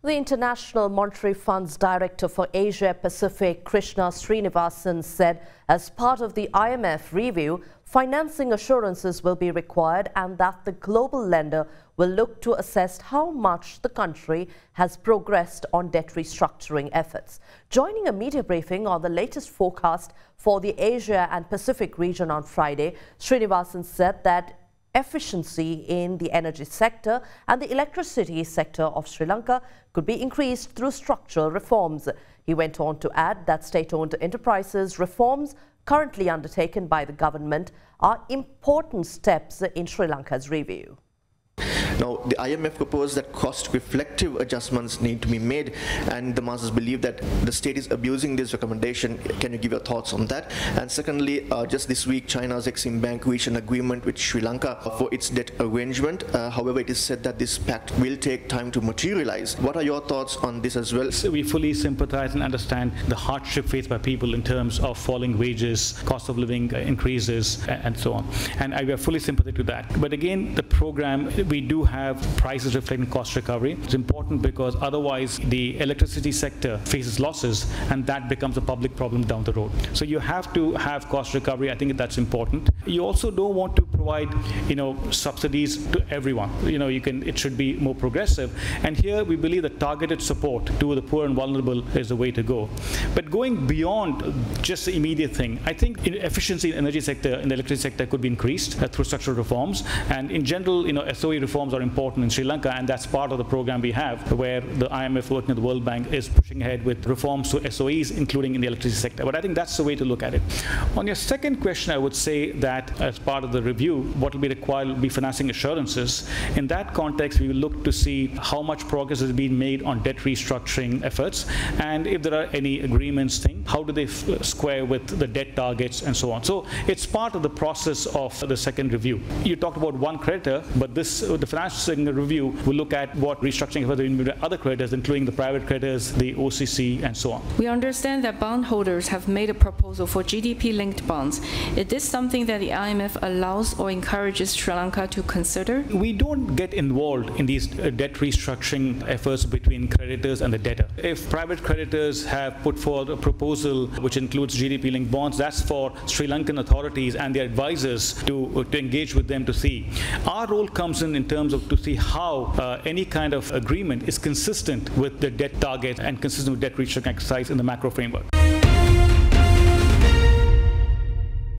The International Monetary Fund's Director for Asia Pacific, Krishna Srinivasan, said as part of the IMF review, financing assurances will be required and that the global lender will look to assess how much the country has progressed on debt restructuring efforts. Joining a media briefing on the latest forecast for the Asia and Pacific region on Friday, Srinivasan said that efficiency in the energy sector and the electricity sector of Sri Lanka could be increased through structural reforms. He went on to add that state-owned enterprises reforms currently undertaken by the government are important steps in Sri Lanka's review. Now, the IMF proposed that cost-reflective adjustments need to be made, and the masses believe that the state is abusing this recommendation. Can you give your thoughts on that? And secondly, just this week, China's Exim Bank reached an agreement with Sri Lanka for its debt arrangement. However, it is said that this pact will take time to materialize. What are your thoughts on this as well? So we fully sympathize and understand the hardship faced by people in terms of falling wages, cost of living increases, and so on. And we are fully sympathetic to that. But again, the program, we do have prices reflecting cost recovery. It's important because otherwise the electricity sector faces losses and that becomes a public problem down the road. So you have to have cost recovery. I think that's important. You also don't want to provide, subsidies to everyone. It should be more progressive. And here we believe that targeted support to the poor and vulnerable is the way to go. But going beyond just the immediate thing, I think efficiency in the energy sector, in the electricity sector, could be increased through structural reforms. And in general, SOE reforms are important in Sri Lanka, and that's part of the program we have, where the IMF working with the World Bank is pushing ahead with reforms to SOEs, including in the electricity sector. But I think that's the way to look at it. On your second question, I would say that as part of the review, what will be required will be financing assurances. In that context, we will look to see how much progress has been made on debt restructuring efforts, and if there are any agreements, how do they square with the debt targets and so on. So it's part of the process of the second review. You talked about one creditor, but the financing review will look at what restructuring efforts have been made by other creditors, including the private creditors, the OCC, and so on. We understand that bondholders have made a proposal for GDP-linked bonds. Is this something that the IMF allows or encourages Sri Lanka to consider? We don't get involved in these debt restructuring efforts between creditors and the debtor. If private creditors have put forward a proposal which includes GDP-linked bonds, that's for Sri Lankan authorities and their advisors to engage with them to see. Our role comes in terms of to see how any kind of agreement is consistent with the debt target and consistent with debt restructuring exercise in the macro framework.